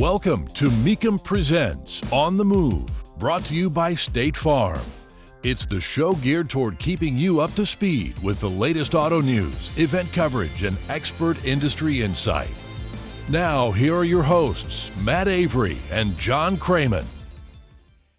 Welcome to Mecum Presents On the Move, brought to you by State Farm. It's the show geared toward keeping you up to speed with the latest auto news, event coverage, and expert industry insight. Now, here are your hosts, Matt Avery and John Kraman.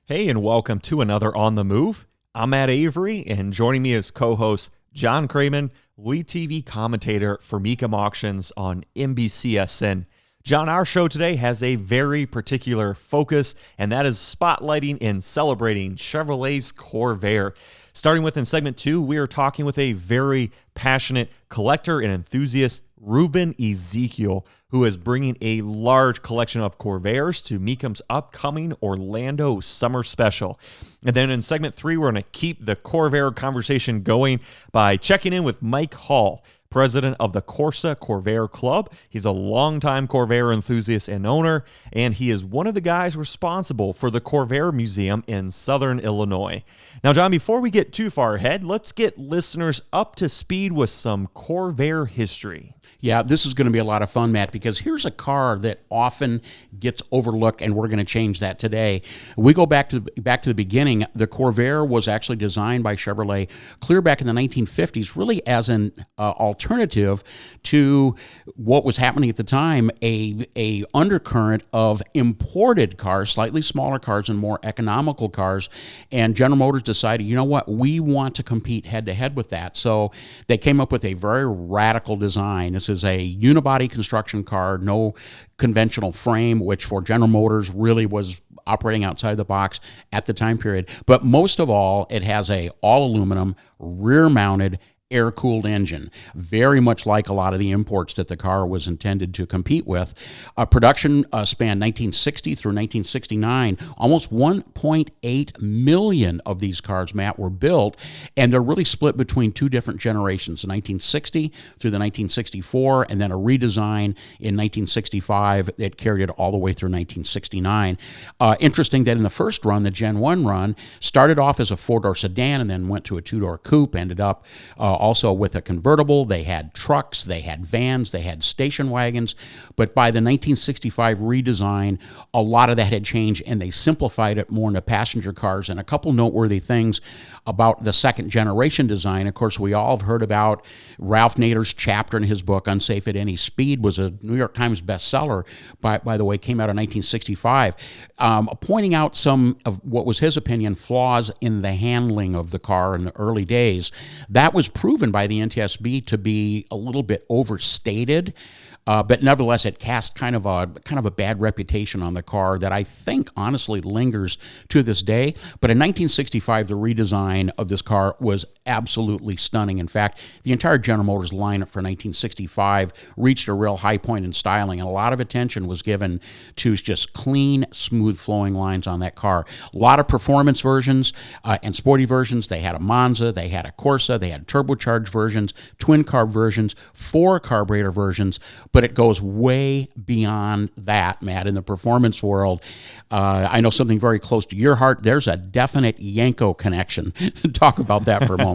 Hey, and welcome to another On the Move. I'm Matt Avery, and joining me as co-host John Kraman, lead TV commentator for Mecum Auctions on NBCSN. John, our show today has a very particular focus, and that is spotlighting and celebrating Chevrolet's Corvair. Starting with in segment 2, we are talking with a very passionate collector and enthusiast, Ruben Ezekiel, who is bringing a large collection of Corvairs to Mecum's upcoming Orlando Summer Special. And then in segment 3, we're going to keep the Corvair conversation going by checking in with Mike Hall, president of the Corvair Club. He's a longtime Corvair enthusiast and owner, and he is one of the guys responsible for the Corvair Museum in Southern Illinois. Now, John, before we get too far ahead, let's get listeners up to speed with some Corvair history. Yeah, this is going to be a lot of fun, Matt, because here's a car that often gets overlooked, and we're going to change that today. We go back to the beginning. The Corvair was actually designed by Chevrolet clear back in the 1950s, really as an alternative to what was happening at the time, a undercurrent of imported cars, slightly smaller cars and more economical cars. And General Motors decided, you know what, we want to compete head-to-head with that. So they came up with a very radical design. This is a unibody construction car, no conventional frame, which for General Motors really was operating outside the box at the time period. But most of all, it has a all-aluminum, rear-mounted, air-cooled engine, very much like a lot of the imports that the car was intended to compete with. Production spanned 1960 through 1969. Almost 1.8 million of these cars, Matt, were built, and they're really split between two different generations, the 1960 through the 1964, and then a redesign in 1965 that carried it all the way through 1969. Interesting that in the first run, the Gen 1 run, started off as a four-door sedan and then went to a two-door coupe, ended up also with a convertible. They had trucks, they had vans, they had station wagons. But by the 1965 redesign, a lot of that had changed, and they simplified it more into passenger cars. And a couple noteworthy things about the second generation design. Of course, we all have heard about Ralph Nader's chapter in his book, Unsafe at Any Speed, was a New York Times bestseller, by the way, came out in 1965, pointing out some of what was his opinion, flaws in the handling of the car in the early days. That was proven by the NTSB to be a little bit overstated. But nevertheless, it cast kind of a bad reputation on the car that I think honestly lingers to this day. But in 1965, the redesign of this car was absolutely stunning. In fact, the entire General Motors lineup for 1965 reached a real high point in styling, and a lot of attention was given to just clean, smooth flowing lines on that car. A lot of performance versions and sporty versions. They had a Monza, they had a Corsa, they had turbocharged versions, twin carb versions, 4 carburetor versions. But it goes way beyond that, Matt, in the performance world. I know something very close to your heart. There's a definite Yenko connection. Talk about that for a moment.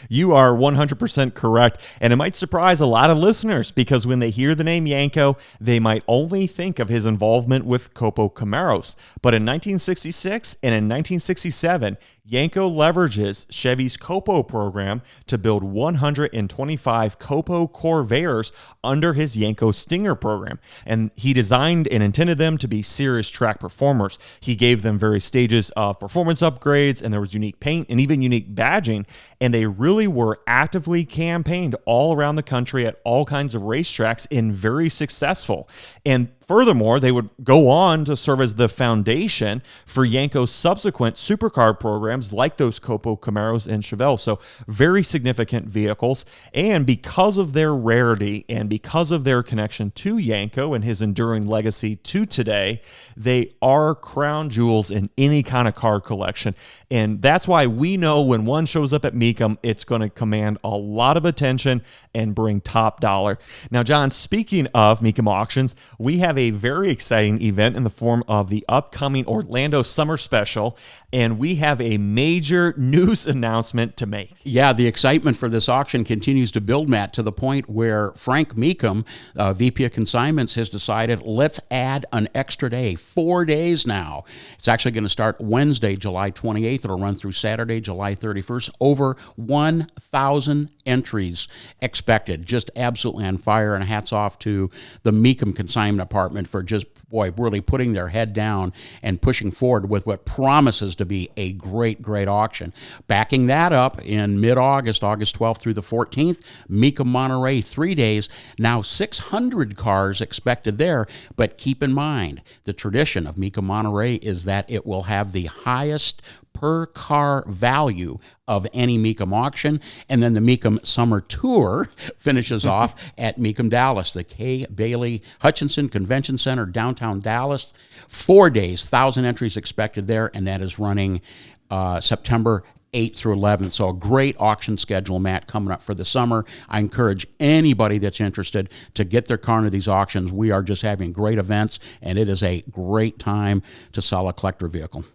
You are 100% correct, and it might surprise a lot of listeners because when they hear the name Yenko, they might only think of his involvement with COPO Corvairs. But in 1966 and in 1967, Yenko leverages Chevy's COPO program to build 125 COPO Corvairs under his Yenko Stinger program. And he designed and intended them to be serious track performers. He gave them various stages of performance upgrades, and there was unique paint and even unique badging. And they really were actively campaigned all around the country at all kinds of racetracks and very successful. And furthermore, they would go on to serve as the foundation for Yenko's subsequent supercar programs like those COPO Corvairs and Chevelle. So very significant vehicles. And because of their rarity and because of their connection to Yenko and his enduring legacy to today, they are crown jewels in any kind of car collection. And that's why we know when one shows up at Mecum, it's going to command a lot of attention and bring top dollar. Now, John, speaking of Mecum auctions, we have a very exciting event in the form of the upcoming Orlando Summer Special, and we have a major news announcement to make. Yeah, the excitement for this auction continues to build, Matt, to the point where Frank Mecum, VP of Consignments, has decided let's add an extra day, 4 days now. It's actually going to start Wednesday, July 28th. It'll run through Saturday, July 31st. Over 1,000 entries expected. Just absolutely on fire, and hats off to the Mecum Consignment Department for just, really putting their head down and pushing forward with what promises to be a great, great auction. Backing that up in mid-August, August 12th through the 14th, Mecum Monterey, 3 days. Now 600 cars expected there, but keep in mind, the tradition of Mecum Monterey is that it will have the highest per car value of any Mecum auction. And then the Mecum Summer Tour finishes off at Mecum Dallas, the K. Bailey Hutchinson Convention Center, downtown Dallas. 4 days, 1,000 entries expected there, and that is running September 8th through 11th. So a great auction schedule, Matt, coming up for the summer. I encourage anybody that's interested to get their car into these auctions. We are just having great events, and it is a great time to sell a collector vehicle.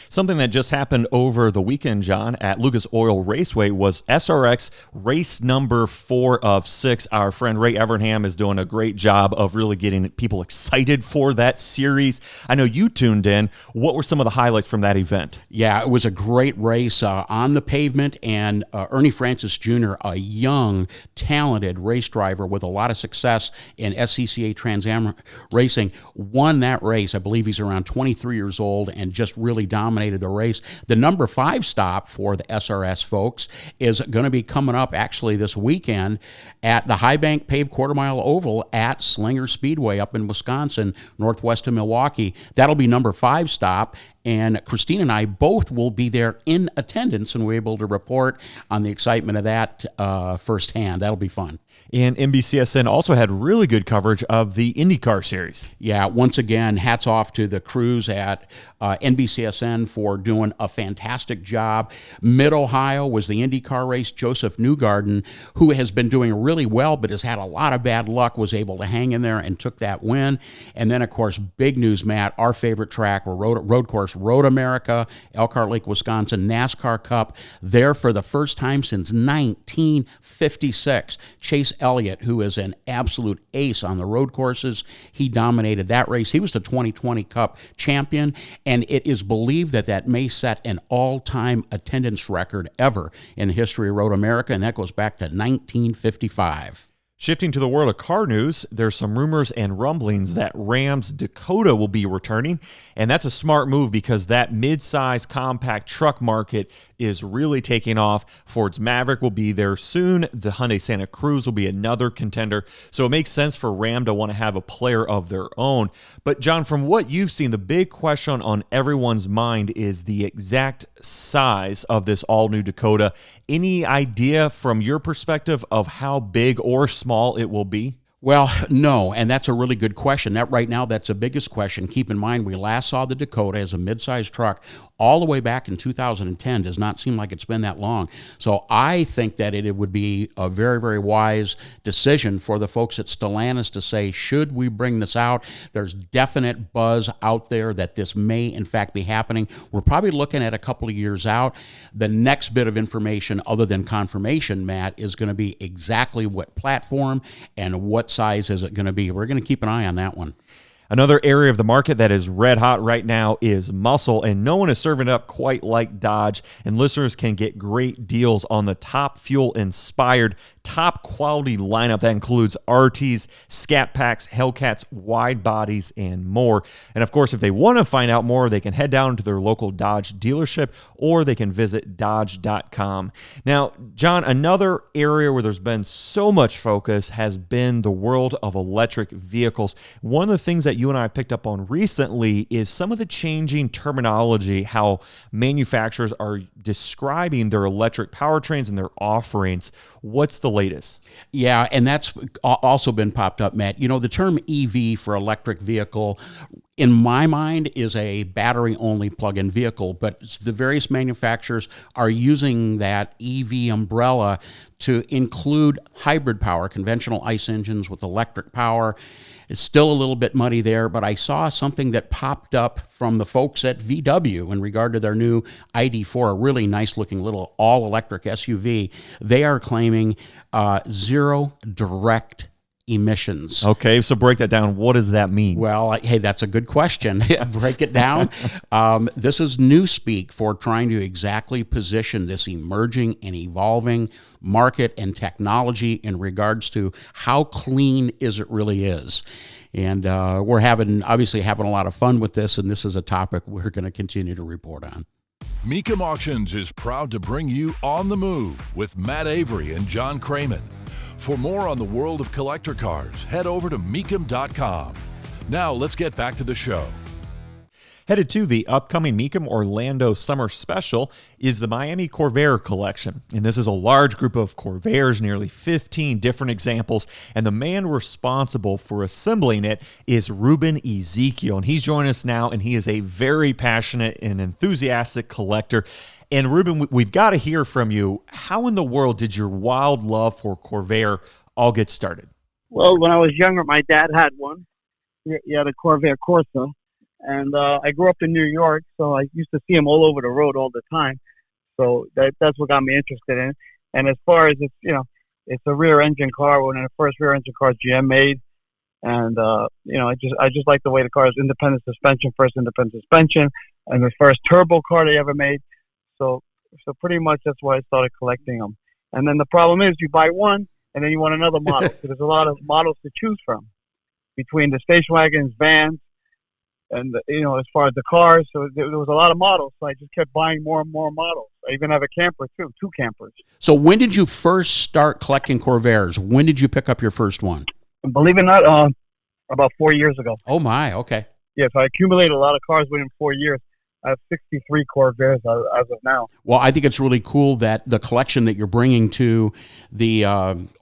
Something that just happened over the weekend, John, at Lucas Oil Raceway was SRX race number 4 of 6. Our friend Ray Evernham is doing a great job of really getting people excited for that series. I know you tuned in. What were some of the highlights from that event? Yeah, it was a great race on the pavement, and Ernie Francis Jr., a young, talented race driver with a lot of success in SCCA Trans Am racing, won that race. I believe he's around 23 years old and just really dominated the race. The number 5 stop for the SRS folks is going to be coming up actually this weekend at the High Bank Paved Quarter Mile Oval at Slinger Speedway up in Wisconsin, northwest of Milwaukee. That'll be number 5 stop. And Christine and I both will be there in attendance, and we're able to report on the excitement of that firsthand. That'll be fun. And NBCSN also had really good coverage of the IndyCar series. Yeah, once again, hats off to the crews at NBCSN for doing a fantastic job. Mid-Ohio was the IndyCar race. Joseph Newgarden, who has been doing really well but has had a lot of bad luck, was able to hang in there and took that win. And then, of course, big news, Matt, our favorite track, road course, Road America, Elkhart Lake, Wisconsin, NASCAR Cup, there for the first time since 1956. Chase Elliott, who is an absolute ace on the road courses, he dominated that race. He was the 2020 Cup champion, and it is believed that that may set an all-time attendance record ever in the history of Road America, and that goes back to 1955. Shifting to the world of car news, there's some rumors and rumblings that Ram's Dakota will be returning, and that's a smart move because that mid-size compact truck market is really taking off. Ford's Maverick will be there soon. The Hyundai Santa Cruz will be another contender, so it makes sense for Ram to want to have a player of their own. But John, from what you've seen, the big question on everyone's mind is the exact size of this all-new Dakota. Any idea from your perspective of how big or small it will be? Well, no, and that's a really good question. That right now, that's the biggest question. Keep in mind, we last saw the Dakota as a mid-sized truck all the way back in 2010. Does not seem like it's been that long. So I think that it would be a very, very wise decision for the folks at Stellantis to say, should we bring this out? There's definite buzz out there that this may, in fact, be happening. We're probably looking at a couple of years out. The next bit of information, other than confirmation, Matt, is going to be exactly what platform and what size is it going to be. We're going to keep an eye on that one. Another area of the market that is red hot right now is muscle, and no one is serving it up quite like Dodge, and listeners can get great deals on the top fuel-inspired, top-quality lineup that includes RTs, Scat Packs, Hellcats, wide bodies, and more. And of course, if they want to find out more, they can head down to their local Dodge dealership, or they can visit Dodge.com. Now, John, another area where there's been so much focus has been the world of electric vehicles. One of the things that you and I picked up on recently is some of the changing terminology, how manufacturers are describing their electric powertrains and their offerings. What's the latest? Yeah, and that's also been popped up, Matt. You know, the term EV for electric vehicle, in my mind, is a battery-only plug-in vehicle, but the various manufacturers are using that EV umbrella to include hybrid power, conventional ICE engines with electric power. It's still a little bit muddy there, but I saw something that popped up from the folks at VW in regard to their new ID4, a really nice looking little all-electric SUV. They are claiming zero direct emissions. Okay, so break that down. What does that mean? Well, hey, that's a good question. Break it down. This is newspeak for trying to exactly position this emerging and evolving market and technology in regards to how clean is it really is. And we're obviously having a lot of fun with this, and this is a topic we're going to continue to report on. Mecum Auctions is proud to bring you On the Move with Matt Avery and John Kraman. For more on the world of collector cars, head over to Mecum.com. Now let's get back to the show. Headed to the upcoming Mecum Orlando Summer Special is the Miami Corvair Collection. And this is a large group of Corvairs, nearly 15 different examples. And the man responsible for assembling it is Ruben Ezekiel. And he's joining us now, and he is a very passionate and enthusiastic collector. And Ruben, we've got to hear from you. How in the world did your wild love for Corvair all get started? Well, when I was younger, my dad had one. He had a Corvair Corsa. And I grew up in New York, so I used to see him all over the road all the time. So that's what got me interested in it. And as far as it's a rear-engine car, one of the first rear-engine cars GM made. And I just like the way the car is independent suspension, first independent suspension, and the first turbo car they ever made. So pretty much that's why I started collecting them. And then the problem is you buy one, and then you want another model. So there's a lot of models to choose from between the station wagons, vans, and as far as the cars. So there was a lot of models. So I just kept buying more and more models. I even have a camper too, 2 campers. So when did you first start collecting Corvairs? When did you pick up your first one? And believe it or not, about 4 years ago. Oh my, okay. Yes, I accumulated a lot of cars within 4 years. I have 63 Corvairs as of now. Well, I think it's really cool that the collection that you're bringing to the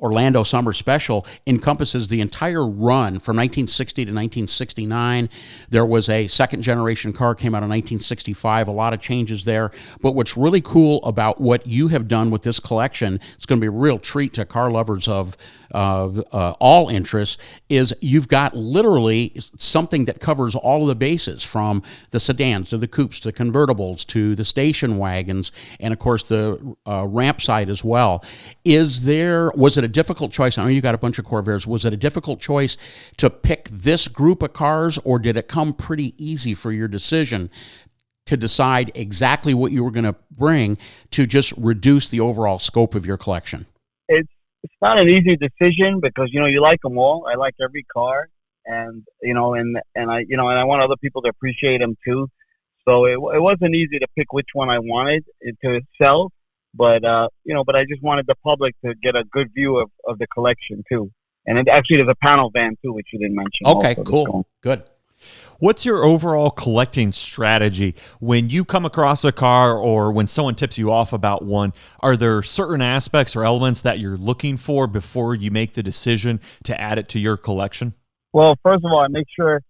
Orlando Summer Special encompasses the entire run from 1960 to 1969. There was a second-generation car came out in 1965, a lot of changes there. But what's really cool about what you have done with this collection, it's going to be a real treat to car lovers of all interests, is you've got literally something that covers all of the bases, from the sedans to the coupes to the convertibles to the station wagons, and of course the ramp side as well. Was it a difficult choice? I know you got a bunch of Corvairs. Was it a difficult choice to pick this group of cars, or did it come pretty easy for your decision to decide exactly what you were going to bring to just reduce the overall scope of your collection? It's not an easy decision because you like them all. I like every car, and I want other people to appreciate them too. So it wasn't easy to pick which one I wanted to sell, but I just wanted the public to get a good view of the collection too. And actually, there's a panel van too, which you didn't mention. Okay, cool, good. What's your overall collecting strategy when you come across a car, or when someone tips you off about one? Are there certain aspects or elements that you're looking for before you make the decision to add it to your collection? Well, first of all, I make sure,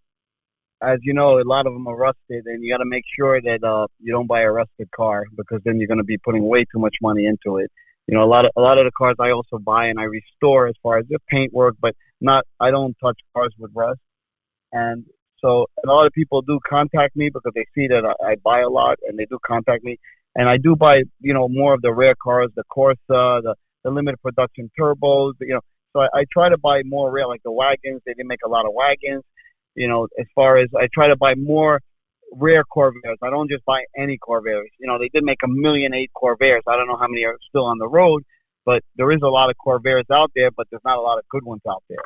as you know, a lot of them are rusted, and you got to make sure that you don't buy a rusted car, because then you're going to be putting way too much money into it. A lot of the cars I also buy and I restore as far as the paint work, but I don't touch cars with rust. And so a lot of people do contact me because they see that I buy a lot, and they do contact me. And I do buy, more of the rare cars, the Corsa, the limited production turbos, So I try to buy more rare, like the wagons. They didn't make a lot of wagons. As far as I try to buy more rare Corvairs. I don't just buy any Corvairs. They did make 1,000,008 Corvairs. I don't know how many are still on the road, but there is a lot of Corvairs out there, but there's not a lot of good ones out there.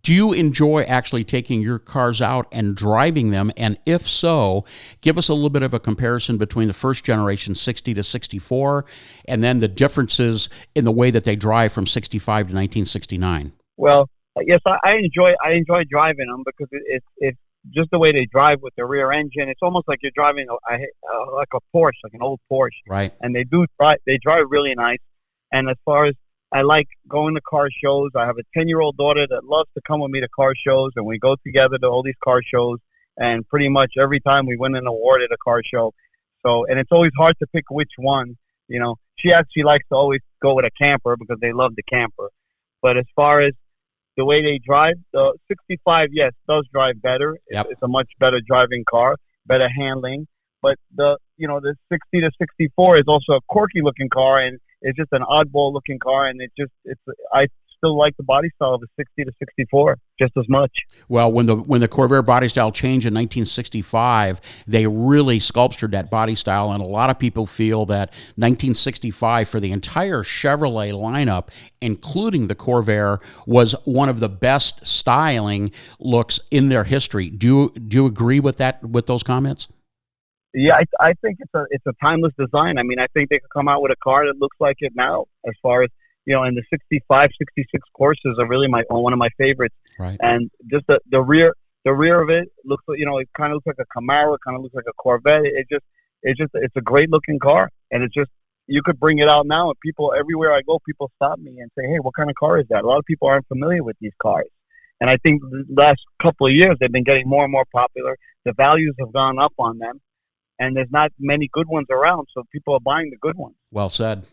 Do you enjoy actually taking your cars out and driving them? And if so, give us a little bit of a comparison between the first generation 60 to 64 and then the differences in the way that they drive from 65 to 1969. Well, yes, I enjoy driving them because it's just the way they drive with the rear engine. It's almost like you're driving like a Porsche, like an old Porsche. Right. And they drive really nice. And as far as I like going to car shows. I have a 10-year-old daughter that loves to come with me to car shows, and we go together to all these car shows. And pretty much every time we win an award at a car show. So, and it's always hard to pick which one. She actually likes to always go with a camper because they love the camper. But as far as the way they drive, the 65, yes, does drive better. Yep. It's a much better driving car, better handling. But the 60 to 64 is also a quirky looking car, and it's just an oddball looking car. And I still like the body style of the 60 to 64 just as much. Well, when the Corvair body style changed in 1965, they really sculptured that body style, and a lot of people feel that 1965 for the entire Chevrolet lineup, including the Corvair, was one of the best styling looks in their history. Do you agree with that, with those comments? Yeah, I think it's a timeless design. I mean, I think they could come out with a car that looks like it now, as far as, and the 65, 66 Corsas are really one of my favorites. Right. And just the rear of it looks, it kind of looks like a Camaro, kind of looks like a Corvette. It's a great looking car, and it's just, you could bring it out now, and people everywhere I go, people stop me and say, "Hey, what kind of car is that?" A lot of people aren't familiar with these cars, and I think the last couple of years they've been getting more and more popular. The values have gone up on them, and there's not many good ones around, so people are buying the good ones. Well said.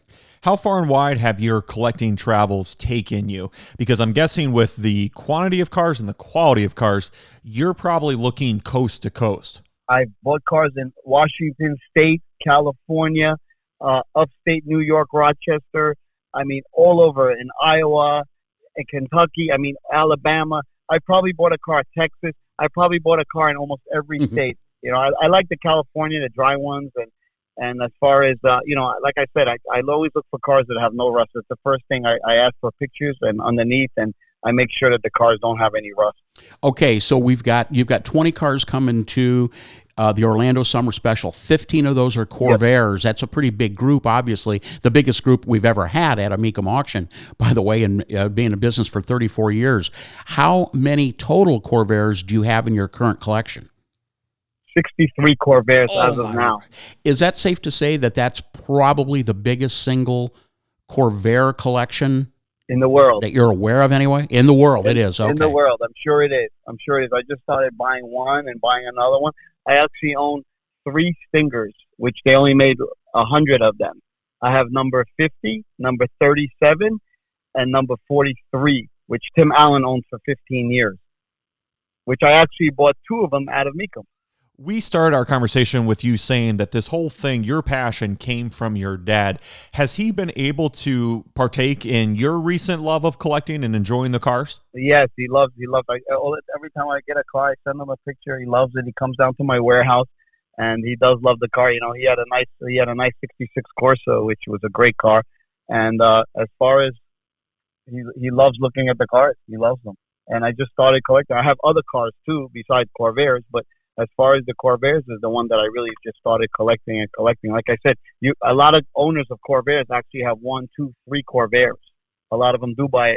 How far and wide have your collecting travels taken you? Because I'm guessing with the quantity of cars and the quality of cars, you're probably looking coast to coast. I've bought cars in Washington State, California, upstate New York, Rochester. I mean, all over in Iowa, in Kentucky. I mean, Alabama. I probably bought a car in Texas. I probably bought a car in almost every state. I like the California, the dry ones, and as far as like I said, I always look for cars that have no rust. It's the first thing I ask for pictures and underneath, and I make sure that the cars don't have any rust. Okay, so you've got 20 cars coming to the Orlando Summer Special. 15 of those are Corvairs. Yep. That's a pretty big group, obviously. The biggest group we've ever had at a Mecum auction, by the way, and being in business for 34 years. How many total Corvairs do you have in your current collection? 63 Corvairs as of now. Is that safe to say that that's probably the biggest single Corvair collection in the world that you're aware of anyway? In the world, it is. Okay. In the world, I'm sure it is. I just started buying one and buying another one. I actually own 3 Stingers, which they only made 100 of them. I have number 50, number 37, and number 43, which Tim Allen owned for 15 years, which I actually bought 2 of them out of Mecum. We started our conversation with you saying that this whole thing, your passion, came from your dad. Has he been able to partake in your recent love of collecting and enjoying the cars? Yes, he loves. Every time I get a car, I send him a picture. He loves it. He comes down to my warehouse, and he does love the car. He had a nice 66 Corsa, which was a great car. And as far as he loves looking at the cars, he loves them. And I just started collecting. I have other cars too besides Corvairs, but as far as the Corvairs is the one that I really just started collecting. Like I said, a lot of owners of Corvairs actually have 1, 2, 3 Corvairs. A lot of them do buy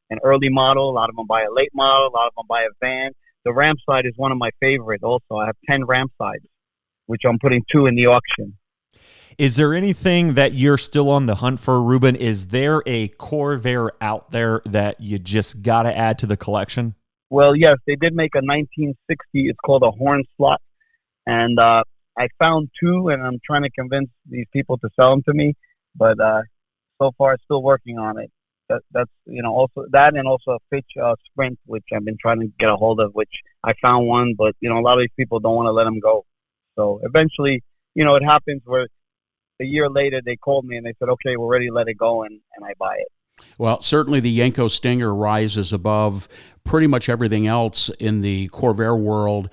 an early model. A lot of them buy a late model. A lot of them buy a van. The ramp side is one of my favorites also. I have 10 ramp sides, which I'm putting 2 in the auction. Is there anything that you're still on the hunt for, Ruben? Is there a Corvair out there that you just got to add to the collection? Well, yes, they did make a 1960. It's called a horn slot, and I found 2, and I'm trying to convince these people to sell them to me. But so far, still working on it. That's also that, and also a Fitch Sprint, which I've been trying to get a hold of. Which I found one, but a lot of these people don't want to let them go. So eventually, it happens where a year later they called me and they said, "Okay, we're ready to let it go," and I buy it. Well, certainly the Yenko Stinger rises above pretty much everything else in the Corvair world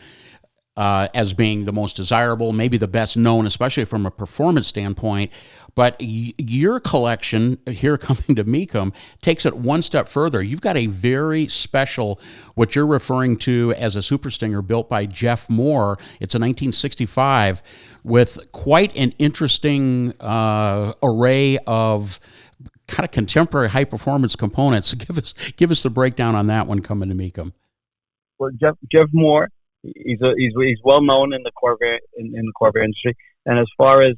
as being the most desirable, maybe the best known, especially from a performance standpoint. But your collection here coming to Mecum takes it one step further. You've got a very special, what you're referring to as a Superstinger built by Jeff Moore. It's a 1965 with quite an interesting array of kind of contemporary high performance components. Give us the breakdown on that one coming to Mecum. Well, Jeff Moore, he's well known in the Corvair in the Corvair industry, and as far as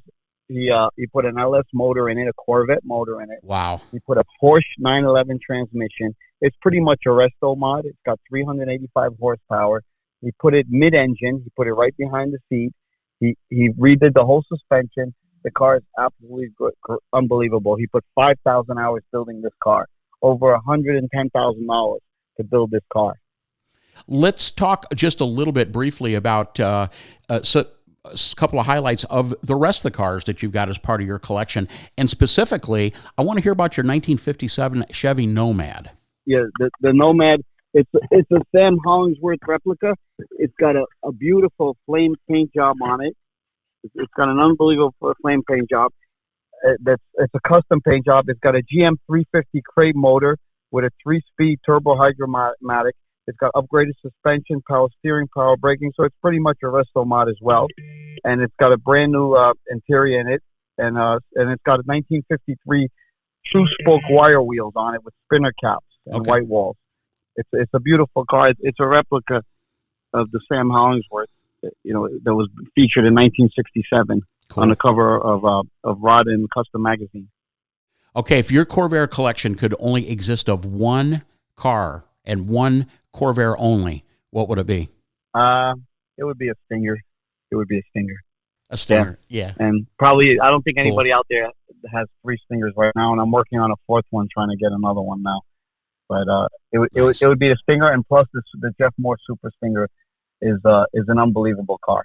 he put an LS motor in it, a Corvette motor in it. Wow. He put a Porsche 911 transmission. It's pretty much a resto mod. It's got 385 horsepower. He put it mid-engine. He put it right behind the seat. He redid the whole suspension. The car is absolutely unbelievable. He put 5,000 hours building this car, over $110,000 to to build this car. Let's talk just a little bit briefly about a couple of highlights of the rest of the cars that you've got as part of your collection. And specifically, I want to hear about your 1957 Chevy Nomad. Yeah, the Nomad, it's a Sam Hollingsworth replica. It's got a beautiful flame paint job on it. It's got an unbelievable flame paint job. It's a custom paint job. It's got a GM 350 crate motor with a 3-speed turbo hydromatic. It's got upgraded suspension, power steering, power braking. So it's pretty much a resto mod as well. And it's got a brand new interior in it. And it's got a 1953 true spoke wire wheels on it with spinner caps and white walls. It's a beautiful car. It's a replica of the Sam Hollingsworth, that was featured in 1967 on the cover of Rod and Custom magazine. Okay, if your Corvair collection could only exist of one car and one Corvair only, what would it be? It would be a Stinger. It would be a Stinger. A Stinger, yeah. And probably, I don't think anybody out there has 3 Stingers right now, and I'm working on a 4th one, trying to get another one now. But it would be the Stinger, and plus the Jeff Moore Super Stinger is an unbelievable car.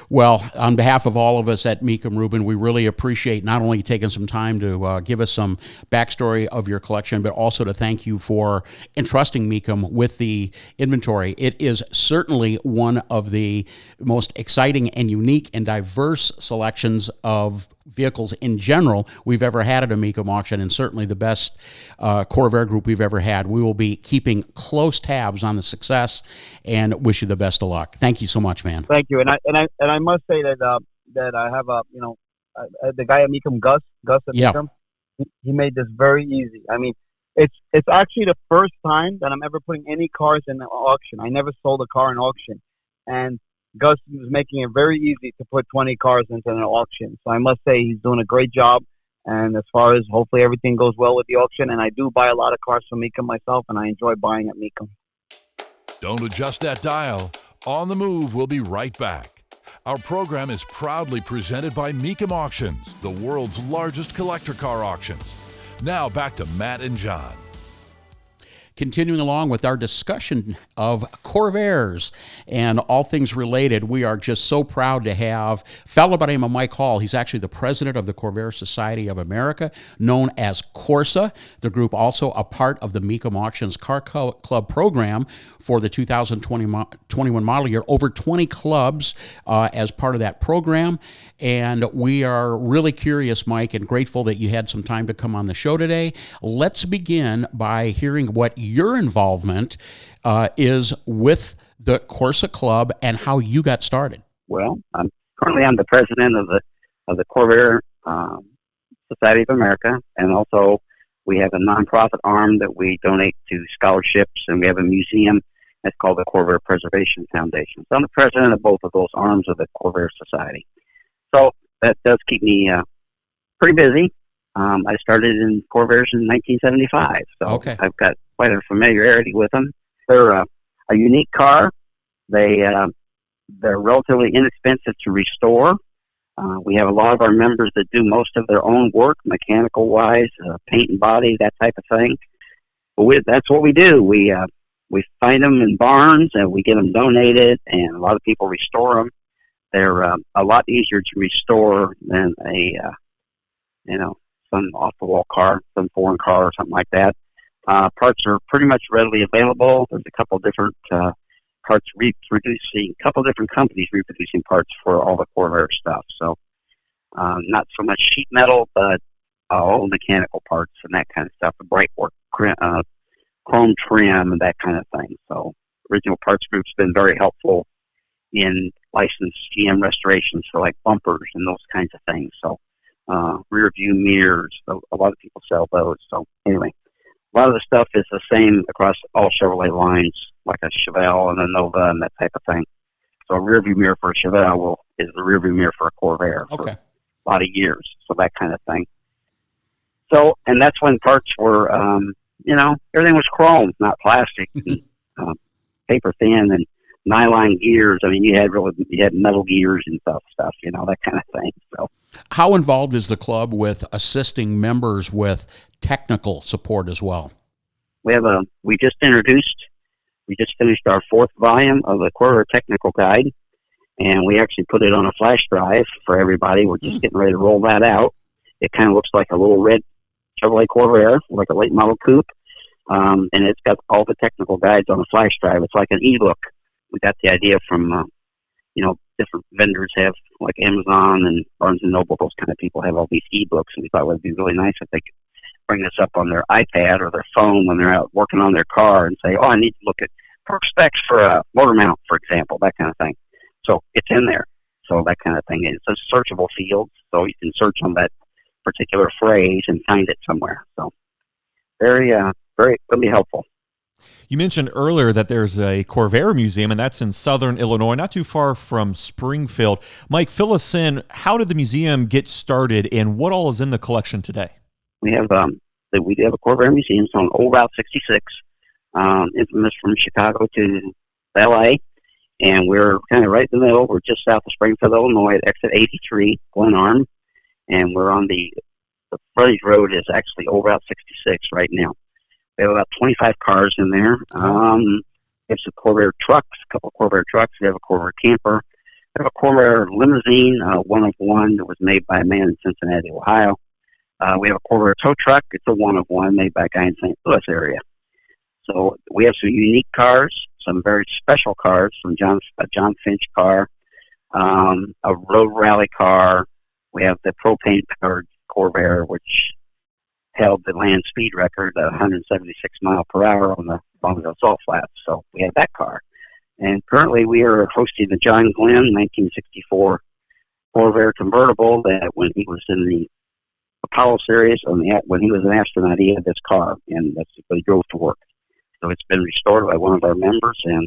Well, on behalf of all of us at Mecum, Ruben, we really appreciate not only taking some time to give us some backstory of your collection, but also to thank you for entrusting Mecum with the inventory. It is certainly one of the most exciting and unique and diverse selections of vehicles in general we've ever had at a Mecum auction, and certainly the best Corvair group we've ever had. We will be keeping close tabs on the success and wish you the best of luck. Thank you so much, man. Thank you. And I must say that I have the guy at Mecum, Gus at Mecum, he made this very easy. I mean, it's actually the first time that I'm ever putting any cars in the auction. I never sold a car in auction, and Gus was making it very easy to put 20 cars into an auction. So I must say he's doing a great job. And as far as hopefully everything goes well with the auction, and I do buy a lot of cars from Mecum myself, and I enjoy buying at Mecum. Don't adjust that dial. On the Move, we'll be right back. Our program is proudly presented by Mecum Auctions, the world's largest collector car auctions. Now back to Matt and John. Continuing along with our discussion of Corvairs and all things related, we are just so proud to have a fellow by the name of Mike Hall. He's actually the president of the Corvair Society of America, known as Corsa. The group also a part of the Mecum Auctions Car Club program for the 2021 model year. Over 20 clubs as part of that program. And we are really curious, Mike, and grateful that you had some time to come on the show today. Let's begin by hearing what your involvement is with the Corsa Club and how you got started. Well, I'm the president of the Corvair Society of America, and also we have a nonprofit arm that we donate to scholarships, and we have a museum that's called the Corvair Preservation Foundation. So I'm the president of both of those arms of the Corvair Society. So that does keep me pretty busy. I started in Corvairs in 1975, so I've got quite a familiarity with them. They're a unique car. They're relatively inexpensive to restore. We have a lot of our members that do most of their own work, mechanical-wise, paint and body, that type of thing. But that's what we do. We find them in barns, and we get them donated, and a lot of people restore them. They're a lot easier to restore than some off-the-wall car, some foreign car or something like that. Parts are pretty much readily available. There's a couple different parts reproducing, a couple different companies reproducing parts for all the Corvair stuff. So not so much sheet metal, but all mechanical parts and that kind of stuff, the bright work, chrome trim and that kind of thing. So Original Parts Group's been very helpful in licensed GM restorations for like bumpers and those kinds of things. So rear view mirrors, a lot of people sell those. So anyway, a lot of the stuff is the same across all Chevrolet lines, like a Chevelle and a Nova and that type of thing. So a rear view mirror for a Chevelle is the rear view mirror for a Corvair for a lot of years. So that kind of thing. So, and that's when parts were, everything was chrome, not plastic, and, paper thin and nylon gears. I mean, you had metal gears and stuff, that kind of thing. So, how involved is the club with assisting members with technical support as well? We just introduced We just finished our 4th volume of the Corvair Technical Guide, and we actually put it on a flash drive for everybody. We're just getting ready to roll that out. It kind of looks like a little red Chevrolet Corvair, like a late model coupe, and it's got all the technical guides on a flash drive. It's like an e-book. We got the idea from, different vendors have, like Amazon and Barnes & Noble, those kind of people have all these e-books, and we thought it would be really nice if they could bring this up on their iPad or their phone when they're out working on their car and say, oh, I need to look at perk specs for a motor mount, for example, that kind of thing. So it's in there. So that kind of thing. It's a searchable field, so you can search on that particular phrase and find it somewhere. So very going to be helpful. You mentioned earlier that there's a Corvair Museum, and that's in southern Illinois, not too far from Springfield. Mike, fill us in. How did the museum get started, and what all is in the collection today? We have a Corvair Museum. It's on Old Route 66, infamous from Chicago to L.A., and we're kind of right in the middle. We're just south of Springfield, Illinois, at exit 83, Glenarm, and we're on the frontage road is actually Old Route 66 right now. We have about 25 cars in there. We have some Corvair trucks, a couple of Corvair trucks. We have a Corvair camper. We have a Corvair limousine, one of one that was made by a man in Cincinnati, Ohio. We have a Corvair tow truck. It's a one of one made by a guy in St. Louis area. So we have some unique cars, some very special cars, from a John Finch car, a road rally car. We have the propane-powered Corvair, which held the land speed record at 176 mile per hour on the salt flats. So we have that car. And currently we are hosting the John Glenn 1964 Corvair convertible that when he was in the Apollo series, when he was an astronaut, he had this car, and that's what he drove to work. So it's been restored by one of our members, and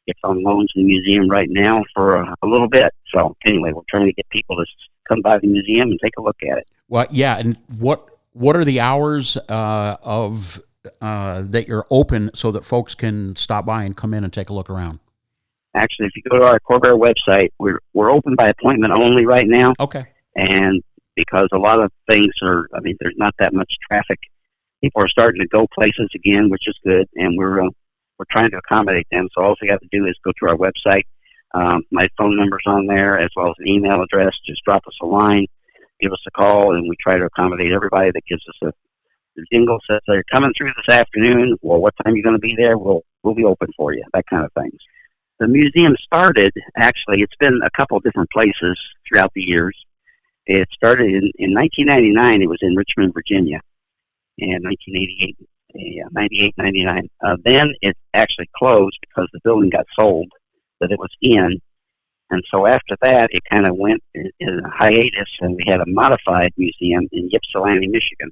it's on loan to the museum right now for a little bit. So anyway, we're trying to get people to come by the museum and take a look at it. Well, yeah, and what are the hours of that you're open so that folks can stop by and come in and take a look around? Actually, if you go to our Corvair website, we're open by appointment only right now. Okay. And because a lot of things there's not that much traffic. People are starting to go places again, which is good, and we're trying to accommodate them. So all you have to do is go to our website. My phone number's on there, as well as an email address. Just drop us a line, give us a call, and we try to accommodate everybody that gives us the jingle says they're coming through this afternoon. Well, what time are you going to be there? We'll be open for you, that kind of things. The museum started, actually, it's been a couple of different places throughout the years. It started in 1999. It was in Richmond, Virginia. And 1988, 98, 99. Then it actually closed because the building got sold that it was in. And so after that, it kind of went in a hiatus, and we had a modified museum in Ypsilanti, Michigan,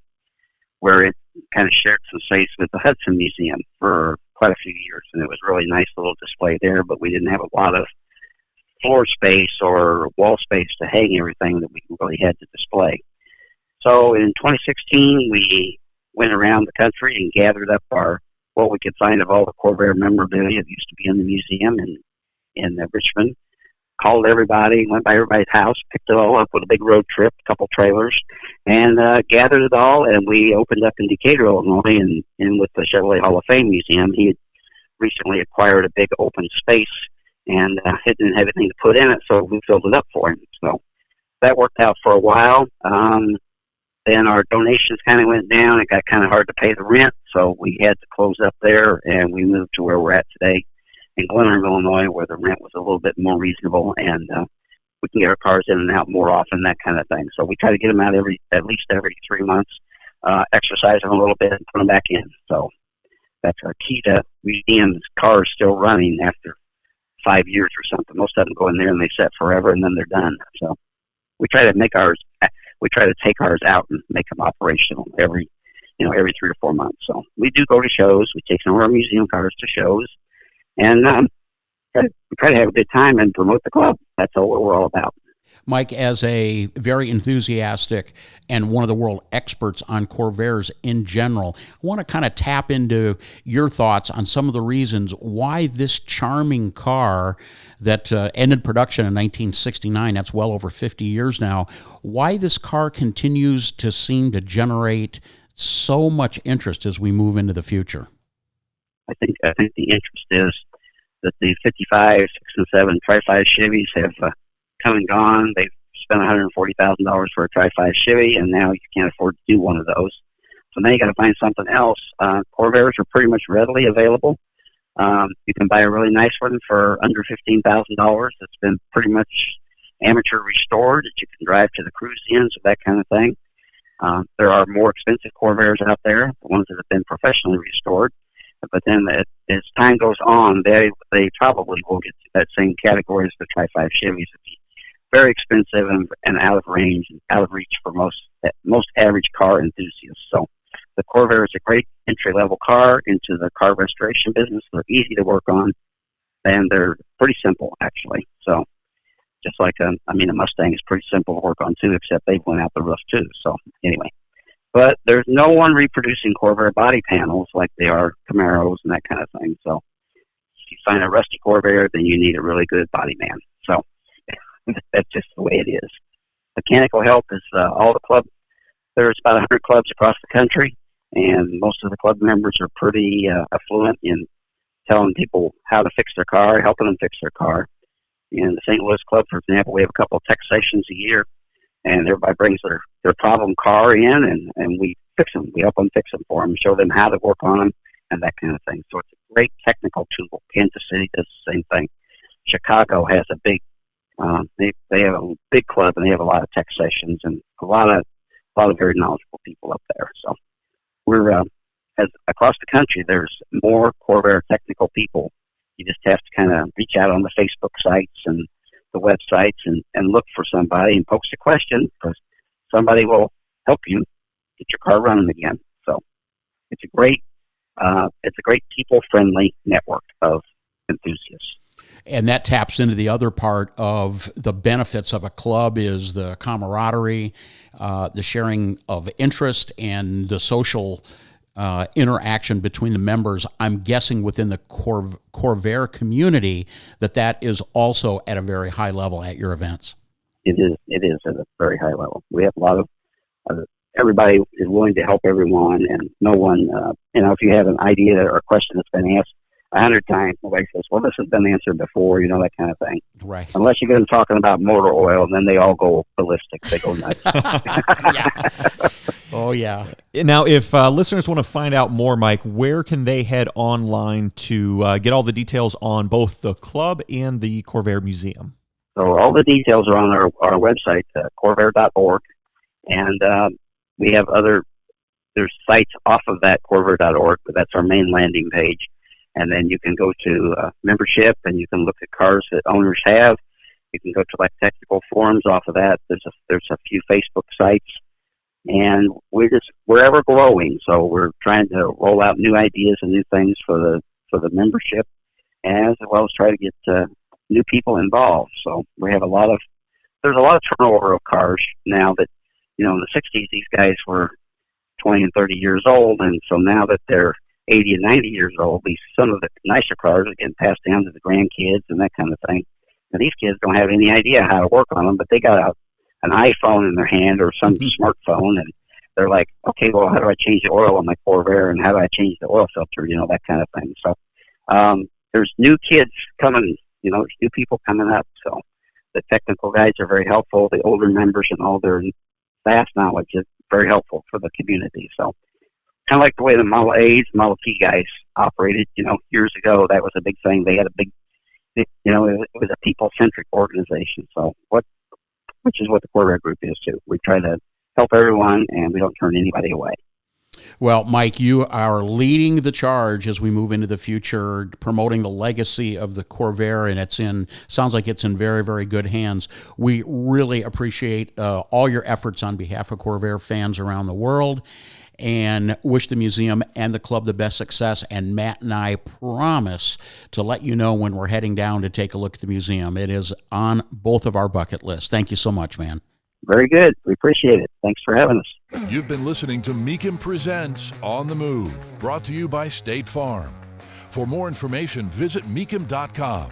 where it kind of shared some space with the Hudson Museum for quite a few years. And it was a really nice little display there, but we didn't have a lot of floor space or wall space to hang everything that we really had to display. So in 2016, we went around the country and gathered up what we could find of all the Corvair memorabilia that used to be in the museum in Richmond. Called everybody, went by everybody's house, picked it all up with a big road trip, a couple trailers, and gathered it all. And we opened up in Dakota, Illinois, and with the Chevrolet Hall of Fame Museum. He had recently acquired a big open space, and he didn't have anything to put in it, so we filled it up for him. So that worked out for a while. Then our donations kind of went down. It got kind of hard to pay the rent, so we had to close up there, and we moved to where we're at today in Glenarm, Illinois, where the rent was a little bit more reasonable, and we can get our cars in and out more often, that kind of thing. So we try to get them out at least every 3 months, exercise them a little bit, and put them back in. So that's our key to museums. Cars still running after 5 years or something. Most of them go in there and they sit forever, and then they're done. So we try to take ours out and make them operational every 3 or 4 months. So we do go to shows. We take some of our museum cars to shows, and we try to have a good time and promote the club. That's all what we're all about. Mike, as a very enthusiastic and one of the world experts on Corvairs in general, I want to kind of tap into your thoughts on some of the reasons why this charming car that ended production in 1969, that's well over 50 years now, why this car continues to seem to generate so much interest as we move into the future. I think the interest is that the 55, 6, and 7 Tri-5 Chevys have come and gone. They've spent $140,000 for a Tri-5 Chevy, and now you can't afford to do one of those. So now you got to find something else. Corvairs are pretty much readily available. You can buy a really nice one for under $15,000. It's been pretty much amateur restored that you can drive to the cruise ends or that kind of thing. There are more expensive Corvairs out there, the ones that have been professionally restored. But then as time goes on, they probably will get to that same category as the Tri-5 Chevys. It's very expensive and out of range and out of reach for most average car enthusiasts. So the Corvair is a great entry-level car into the car restoration business. They're easy to work on, and they're pretty simple, actually. So just like a Mustang is pretty simple to work on, too, except they went out the roof, too. So anyway. But there's no one reproducing Corvair body panels like they are Camaros and that kind of thing. So if you find a rusty Corvair, then you need a really good body man. So that's just the way it is. Mechanical help is all the club. There's about 100 clubs across the country, and most of the club members are pretty affluent in telling people how to fix their car, helping them fix their car. In the St. Louis Club, for example, we have a couple of tech sessions a year, and everybody brings their problem car in, and we fix them. We help them fix them for them, show them how to work on them, and that kind of thing. So it's a great technical tool. Kansas City does the same thing. Chicago has a big, they have a big club, and they have a lot of tech sessions and a lot of very knowledgeable people up there. So we're as across the country, there's more Corvair technical people. You just have to kind of reach out on the Facebook sites and the websites and look for somebody and post a question, because somebody will help you get your car running again. So it's a great people-friendly network of enthusiasts. And that taps into the other part of the benefits of a club is the camaraderie, the sharing of interest, and the social interaction between the members. I'm guessing within the Corvair community that is also at a very high level at your events. It is at a very high level. We have a lot of everybody is willing to help everyone, and no one, if you have an idea or a question that's been asked 100 times, nobody says, well, this has been answered before, that kind of thing. Right. Unless you get them talking about motor oil, and then they all go ballistic. They go nuts. Yeah. Oh, yeah. Now, if listeners want to find out more, Mike, where can they head online to get all the details on both the club and the Corvair Museum? So all the details are on our website, corvair.org, and we have there's sites off of that, corvair.org, but that's our main landing page. And then you can go to membership, and you can look at cars that owners have. You can go to like technical forums off of that. There's a few Facebook sites, and we're ever growing. So we're trying to roll out new ideas and new things for the membership, as well as try to get new people involved. So there's a lot of turnover of cars now that, in the 60s, these guys were 20 and 30 years old. And so now that they're 80 and 90 years old, some of the nicer cars are getting passed down to the grandkids and that kind of thing. And these kids don't have any idea how to work on them, but they got an iPhone in their hand or some smartphone, and they're like, okay, well, how do I change the oil on my Corvair, and how do I change the oil filter, that kind of thing. So there's new kids coming, there's new people coming up. So the technical guys are very helpful. The older members and all their vast knowledge is very helpful for the community. So kind of like the way the Model A's, Model T guys operated, years ago. That was a big thing. They had it was a people-centric organization. So which is what the Corvair Group is too. We try to help everyone, and we don't turn anybody away. Well, Mike, you are leading the charge as we move into the future, promoting the legacy of the Corvair, and sounds like it's in very, very good hands. We really appreciate all your efforts on behalf of Corvair fans around the world, and wish the museum and the club the best success. And Matt and I promise to let you know when we're heading down to take a look at the museum. It is on both of our bucket lists. Thank you so much, man. Very good. We appreciate it. Thanks for having us. You've been listening to Mecum Presents On the Move, brought to you by State Farm. For more information, visit Mecum.com.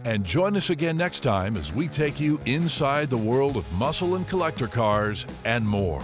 And join us again next time as we take you inside the world of muscle and collector cars and more.